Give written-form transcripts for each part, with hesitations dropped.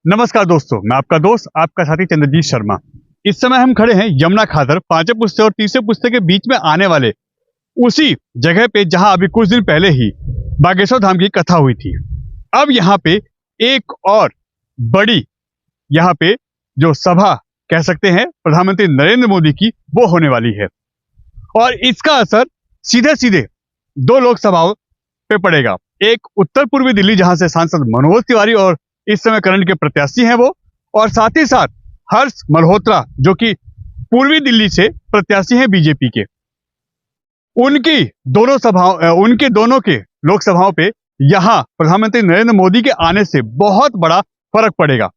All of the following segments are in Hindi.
नमस्कार दोस्तों, मैं आपका दोस्त आपका साथी चंद्रजीत शर्मा। इस समय हम खड़े हैं यमुना खादर पांचवें पुस्ते और तीसरे पुस्ते के बीच में आने वाले उसी जगह पे जहां अभी कुछ दिन पहले ही बागेश्वर धाम की कथा हुई थी। अब यहाँ पे एक और बड़ी यहाँ पे जो सभा कह सकते हैं प्रधानमंत्री नरेंद्र मोदी की, वो होने वाली है और इसका असर सीधे सीधे दो लोकसभाओं पे पड़ेगा। एक उत्तर पूर्वी दिल्ली जहां से सांसद मनोज तिवारी और इस समय करंट के प्रत्याशी हैं वो, और साथ ही साथ हर्ष मल्होत्रा जो कि पूर्वी दिल्ली से प्रत्याशी हैं बीजेपी के। उनकी उनके दोनों के लोकसभाओं पे यहां प्रधानमंत्री नरेंद्र मोदी के आने से बहुत बड़ा फर्क पड़ेगा।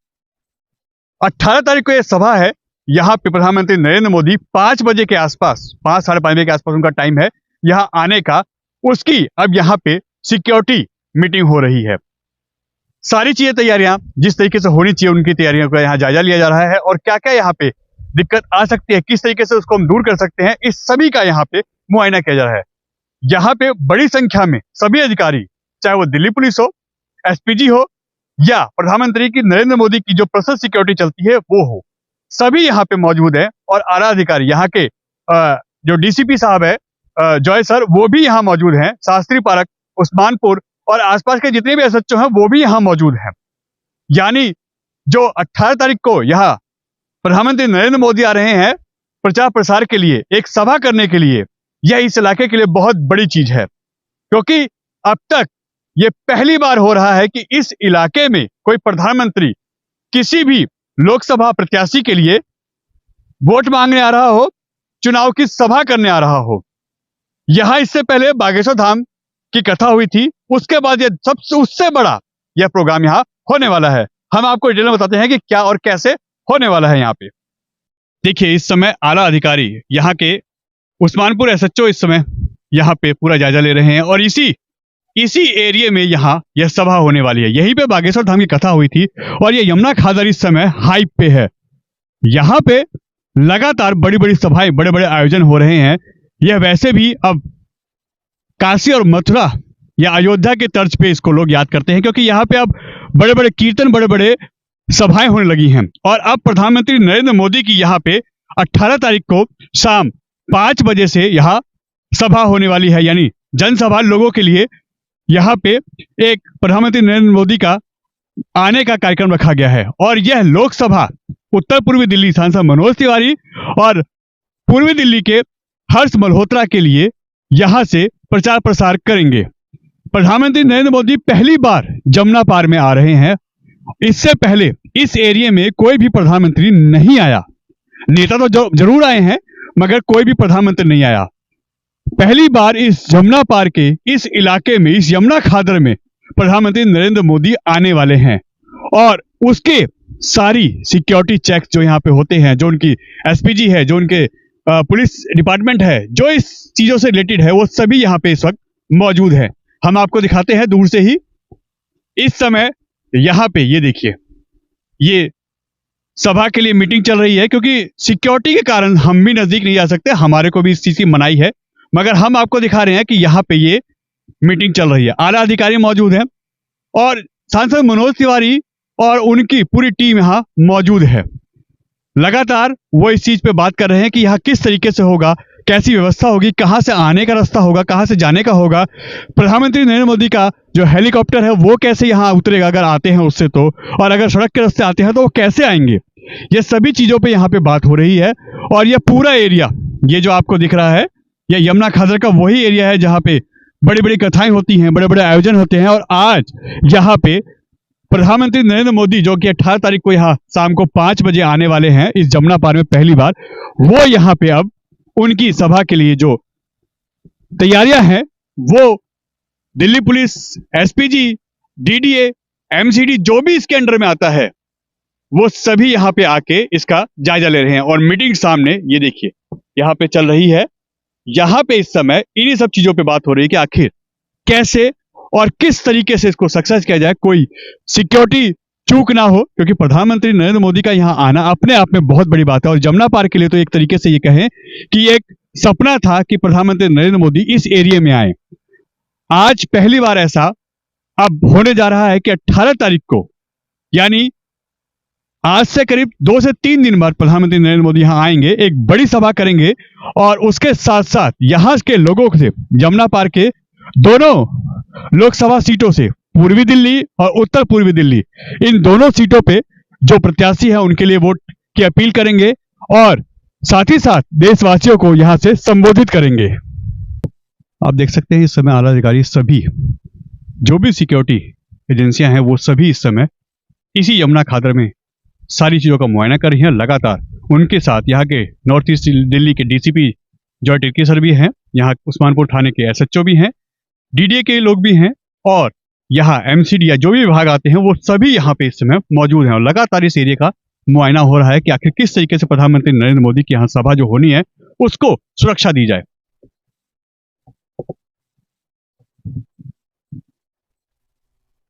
18 तारीख को यह सभा है। यहाँ पे प्रधानमंत्री नरेंद्र मोदी 5 बजे के आसपास, 5 साढ़े 5 बजे के आसपास उनका टाइम है यहाँ आने का। उसकी अब यहाँ पे सिक्योरिटी मीटिंग हो रही है। सारी चीजें तैयारियां जिस तरीके से होनी चाहिए उनकी तैयारियों का यहाँ जायजा लिया जा रहा है और क्या क्या यहाँ पे दिक्कत आ सकती है, किस तरीके से उसको हम दूर कर सकते हैं, इस सभी का यहाँ पे मुआयना किया जा रहा है। यहाँ पे बड़ी संख्या में सभी अधिकारी, चाहे वो दिल्ली पुलिस हो, एसपीजी हो या प्रधानमंत्री की नरेंद्र मोदी की जो पर्सनल सिक्योरिटी चलती है वो हो, सभी यहाँ पे मौजूद है। और आला अधिकारी यहाँ के जो डीसीपी साहब है जॉय सर, वो भी यहाँ मौजूद हैं। शास्त्री पार्क, उस्मानपुर और आसपास के जितने भी एसएचओ हैं वो भी यहाँ मौजूद हैं। यानी जो 18 तारीख को यहाँ प्रधानमंत्री नरेंद्र मोदी आ रहे हैं प्रचार प्रसार के लिए, एक सभा करने के लिए, यह इस इलाके के लिए बहुत बड़ी चीज है, क्योंकि अब तक ये पहली बार हो रहा है कि इस इलाके में कोई प्रधानमंत्री किसी भी लोकसभा प्रत्याशी के लिए वोट मांगने आ रहा हो, चुनाव की सभा करने आ रहा हो। यहां इससे पहले बागेश्वर धाम की कथा हुई थी, उसके बाद ये सबसे उससे बड़ा यह प्रोग्राम यहाँ होने वाला है। हम आपको डिटेल में बताते हैं कि क्या और कैसे होने वाला है। यहाँ पे देखिए, इस समय आला अधिकारी यहाँ के उस्मानपुर एसएचओ इस समय यहाँ पे पूरा जायजा ले रहे हैं और इसी एरिया में यहाँ यह सभा होने वाली है। यहीं पे बागेश्वर धाम की कथा हुई थी और ये यमुना खादर इस समय हाइप पे है। यहाँ पे लगातार बड़ी बड़ी सभाएं, बड़े बड़े आयोजन हो रहे हैं। यह वैसे भी अब काशी और मथुरा या अयोध्या के तर्ज पे इसको लोग याद करते हैं, क्योंकि यहाँ पे अब बड़े बड़े कीर्तन, बड़े बड़े सभाएं होने लगी हैं। और अब प्रधानमंत्री नरेंद्र मोदी की यहाँ पे 18 तारीख को शाम 5 बजे से यहाँ सभा होने वाली है। यानी जनसभा लोगों के लिए यहाँ पे एक प्रधानमंत्री नरेंद्र मोदी का आने का कार्यक्रम रखा गया है। और यह लोकसभा उत्तर पूर्वी दिल्ली सांसद मनोज तिवारी और पूर्वी दिल्ली के हर्ष मल्होत्रा के लिए यहाँ से प्रचार प्रसार करेंगे। प्रधानमंत्री नरेंद्र मोदी पहली बार जमुना पार में आ रहे हैं। इससे पहले इस एरिया में कोई भी प्रधानमंत्री नहीं आया। नेता तो जरूर आए हैं मगर कोई भी प्रधानमंत्री नहीं आया। पहली बार इस जमुना पार के इस इलाके में, इस यमुना खादर में प्रधानमंत्री नरेंद्र मोदी आने वाले हैं और उसके सारी सिक्योरिटी चेक्स जो यहाँ पे होते हैं, जो उनकी एसपीजी है, जो उनके पुलिस डिपार्टमेंट है, जो इस चीजों से रिलेटेड है, वो सभी यहाँ पे इस वक्त मौजूद है। हम आपको दिखाते हैं दूर से ही। इस समय यहाँ पे ये देखिए, ये सभा के लिए मीटिंग चल रही है, क्योंकि सिक्योरिटी के कारण हम भी नजदीक नहीं जा सकते, हमारे को भी इस चीज की मनाही है, मगर हम आपको दिखा रहे हैं कि यहाँ पे ये मीटिंग चल रही है। आला अधिकारी मौजूद हैं और सांसद मनोज तिवारी और उनकी पूरी टीम यहाँ मौजूद है। लगातार वो इस चीज पे बात कर रहे हैं कि यहाँ किस तरीके से होगा, कैसी व्यवस्था होगी, कहां से आने का रास्ता होगा, कहां से जाने का होगा, प्रधानमंत्री नरेंद्र मोदी का जो हेलीकॉप्टर है वो कैसे यहाँ उतरेगा अगर आते हैं उससे तो, और अगर सड़क के रास्ते आते हैं तो वो कैसे आएंगे। ये सभी चीजों पे यहाँ पे बात हो रही है। और ये पूरा एरिया, ये जो आपको दिख रहा है, ये यमुना खादर का वही एरिया है जहाँ पे बड़ी बड़ी कथाएं होती हैं, बड़े बड़े आयोजन होते हैं। और आज यहाँ पे प्रधानमंत्री नरेंद्र मोदी जो कि 18 तारीख को यहाँ शाम को 5 बजे आने वाले हैं इस जमुना पार में पहली बार, वो यहाँ पे अब उनकी सभा के लिए जो तैयारियां हैं वो Delhi police, SPG, DDA, MCD, जो भी इसके अंडर में आता है, वो सभी यहाँ पे आके इसका जायजा ले रहे हैं। और मीटिंग सामने ये देखिए यहाँ पे चल रही है। यहाँ पे इस समय इन्हीं सब चीजों पे बात हो रही है कि आखिर कैसे और किस तरीके से इसको सक्सेस किया जाए, कोई सिक्योरिटी चूक ना हो, क्योंकि प्रधानमंत्री नरेंद्र मोदी का यहाँ आना अपने आप में बहुत बड़ी बात है। और जमुना पार के लिए तो एक तरीके से ये कहें कि एक सपना था कि प्रधानमंत्री नरेंद्र मोदी इस एरिया में आए। आज पहली बार ऐसा अब होने जा रहा है कि 18 तारीख को, यानी आज से करीब 2 से 3 दिन बाद प्रधानमंत्री नरेंद्र मोदी यहाँ आएंगे, एक बड़ी सभा करेंगे और उसके साथ साथ यहाँ के लोगों से जमुना पार के दोनों लोकसभा सीटों से पूर्वी दिल्ली और उत्तर पूर्वी दिल्ली, इन दोनों सीटों पे जो प्रत्याशी है उनके लिए वोट की अपील करेंगे और साथ ही साथ देशवासियों को यहाँ से संबोधित करेंगे। आप देख सकते हैं इस समय आला अधिकारी सभी जो भी सिक्योरिटी एजेंसियां हैं वो सभी इस समय इसी यमुना खादर में सारी चीजों का मुआयना कर रही हैं लगातार। उनके साथ यहाँ के नॉर्थ ईस्ट दिल्ली के डीसीपी जॉय टिर्की सर भी हैं, यहाँ उस्मानपुर थाने के एसएचओ भी हैं, डीडीए के लोग भी हैं और यहाँ एमसीडी या जो भी विभाग आते हैं वो सभी यहाँ पे इस समय मौजूद हैं और लगातार इस एरिया का मुआयना हो रहा है कि आखिर किस तरीके से प्रधानमंत्री नरेंद्र मोदी की यहाँ सभा जो होनी है उसको सुरक्षा दी जाए।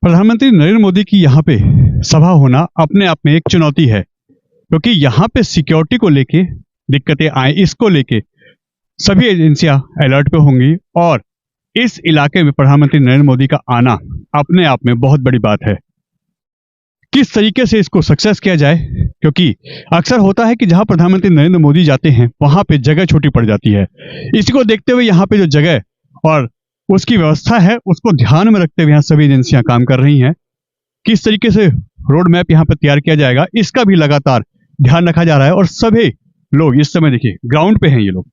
प्रधानमंत्री नरेंद्र मोदी की यहाँ पे सभा होना अपने आप में एक चुनौती है, क्योंकि यहाँ पे सिक्योरिटी को लेके दिक्कतें आए, इसको लेके सभी एजेंसियां अलर्ट पे होंगी और इस इलाके में प्रधानमंत्री नरेंद्र मोदी का आना अपने आप में बहुत बड़ी बात है। किस तरीके से इसको सक्सेस किया जाए, क्योंकि अक्सर होता है कि जहां प्रधानमंत्री नरेंद्र मोदी जाते हैं वहां पे जगह छोटी पड़ जाती है। इसी को देखते हुए यहाँ पे जो जगह और उसकी व्यवस्था है उसको ध्यान में रखते हुए यहाँ सभी एजेंसियां काम कर रही हैं। किस तरीके से रोड मैप यहाँ पे तैयार किया जाएगा इसका भी लगातार ध्यान रखा जा रहा है और सभी लोग इस समय देखिए ग्राउंड पे हैं, ये लोग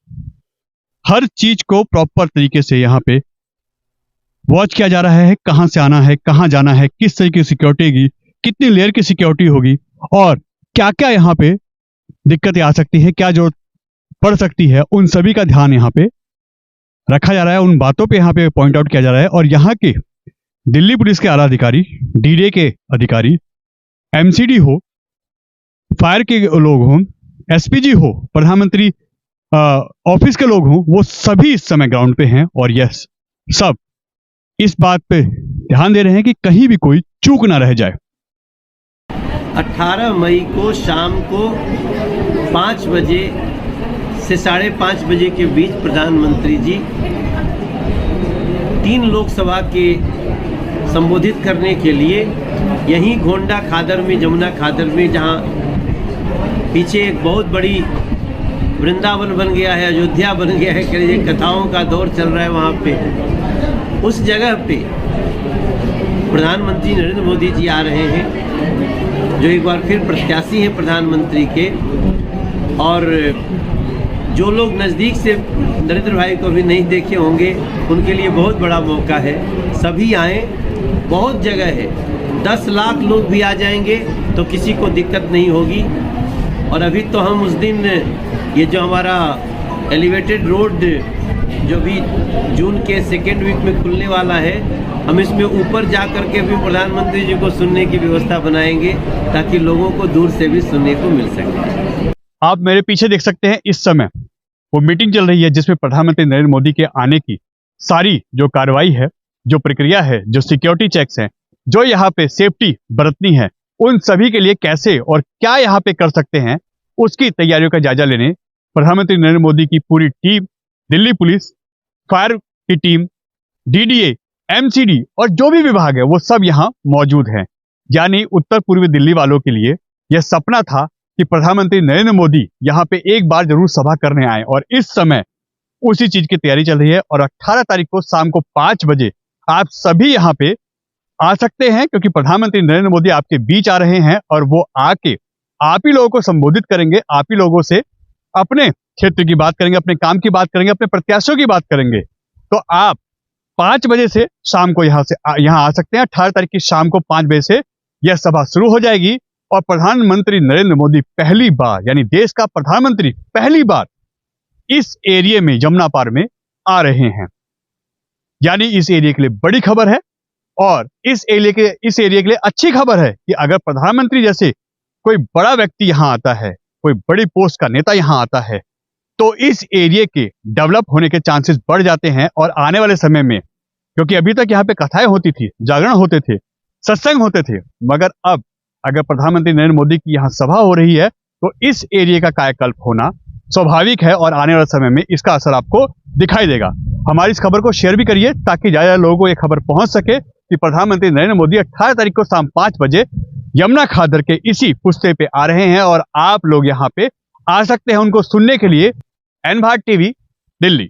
हर चीज को प्रॉपर तरीके से यहाँ पे वॉच किया जा रहा है, कहां से आना है, कहां जाना है, किस तरीके की सिक्योरिटी होगी, कितनी लेयर की सिक्योरिटी होगी और क्या क्या यहाँ पे दिक्कतें आ सकती है, क्या जो पड़ सकती है, उन सभी का ध्यान यहाँ पे रखा जा रहा है, उन बातों पे यहाँ पे पॉइंट आउट किया जा रहा है। और यहाँ के दिल्ली पुलिस के आला अधिकारी, डीडीए के अधिकारी, एमसीडी हो, फायर के लोग हों, एसपीजी हो, प्रधानमंत्री ऑफिस के लोग हों, वो सभी इस समय ग्राउंड पे हैं और यस सब इस बात पे ध्यान दे रहे हैं कि कहीं भी कोई चूक ना रह जाए। 18 मई को शाम को 5 बजे से 5:30 बजे के बीच प्रधानमंत्री जी 3 लोकसभा के संबोधित करने के लिए यहीं घोंडा खादर में, जमुना खादर में, जहां पीछे एक बहुत बड़ी वृंदावन बन गया है, अयोध्या बन गया है, कहीं कथाओं का दौर चल रहा है, वहाँ पे उस जगह पे प्रधानमंत्री नरेंद्र मोदी जी आ रहे हैं, जो एक बार फिर प्रत्याशी हैं प्रधानमंत्री के। और जो लोग नज़दीक से नरेंद्र भाई को भी नहीं देखे होंगे उनके लिए बहुत बड़ा मौका है। सभी आएँ, बहुत जगह है, 10 लाख लोग भी आ जाएंगे तो किसी को दिक्कत नहीं होगी। और अभी तो हम उस दिन ये जो हमारा एलिवेटेड रोड जो भी जून के 2nd वीक में खुलने वाला है, हम इसमें ऊपर जा कर के भी प्रधानमंत्री जी को सुनने की व्यवस्था बनाएंगे ताकि लोगों को दूर से भी सुनने को मिल सके। आप मेरे पीछे देख सकते हैं इस समय वो मीटिंग चल रही है जिसमें प्रधानमंत्री नरेंद्र मोदी के आने की सारी जो कार्रवाई है, जो प्रक्रिया है, जो सिक्योरिटी चेक्स हैं, जो यहाँ पे सेफ्टी बरतनी है, उन सभी के लिए कैसे और क्या यहाँ पे कर सकते हैं उसकी तैयारियों का जायजा लेने प्रधानमंत्री नरेंद्र मोदी की पूरी टीम, दिल्ली पुलिस, फायर की टीम, डीडीए, एमसीडी और जो भी विभाग है वो सब यहाँ मौजूद हैं। यानी उत्तर पूर्वी दिल्ली वालों के लिए यह सपना था कि प्रधानमंत्री नरेंद्र मोदी यहाँ पे एक बार जरूर सभा करने आए और इस समय उसी चीज की तैयारी चल रही है। और 18 तारीख को शाम को 5 बजे आप सभी यहाँ पे आ सकते हैं, क्योंकि प्रधानमंत्री नरेंद्र मोदी आपके बीच आ रहे हैं और वो आके आप ही लोगों को संबोधित करेंगे, आप ही लोगों से अपने क्षेत्र की बात करेंगे, अपने काम की बात करेंगे, अपने प्रत्याशियों की बात करेंगे। तो आप 5 बजे से शाम को यहाँ आ सकते हैं। 18 तारीख की शाम को 5 बजे से यह सभा शुरू हो जाएगी और प्रधानमंत्री नरेंद्र मोदी पहली बार, यानी देश का प्रधानमंत्री पहली बार इस एरिया में, जमुना पार में आ रहे हैं। यानी इस एरिया के लिए बड़ी खबर है और इस एरिया के लिए अच्छी खबर है कि अगर प्रधानमंत्री जैसे कोई बड़ा व्यक्ति यहाँ आता है, कोई बड़ी पोस्ट का नेता यहाँ आता है, तो इस एरिया के डेवलप होने के चांसेस बढ़ जाते हैं। और आने वाले समय में, क्योंकि अभी तक यहाँ पे कथाएं होती थी, जागरण होते थे, सत्संग होते थे, मगर अब अगर प्रधानमंत्री नरेंद्र मोदी की यहाँ सभा हो रही है तो इस एरिया का कायाकल्प होना स्वाभाविक है और आने वाले समय में इसका असर आपको दिखाई देगा। हमारी इस खबर को शेयर भी करिए ताकि ज्यादा लोगों को ये खबर पहुंच सके कि प्रधानमंत्री नरेंद्र मोदी 18 तारीख को शाम 5 बजे यमुना खादर के इसी पुस्ते पे आ रहे हैं और आप लोग यहाँ पे आ सकते हैं उनको सुनने के लिए। एन भारत टीवी, दिल्ली।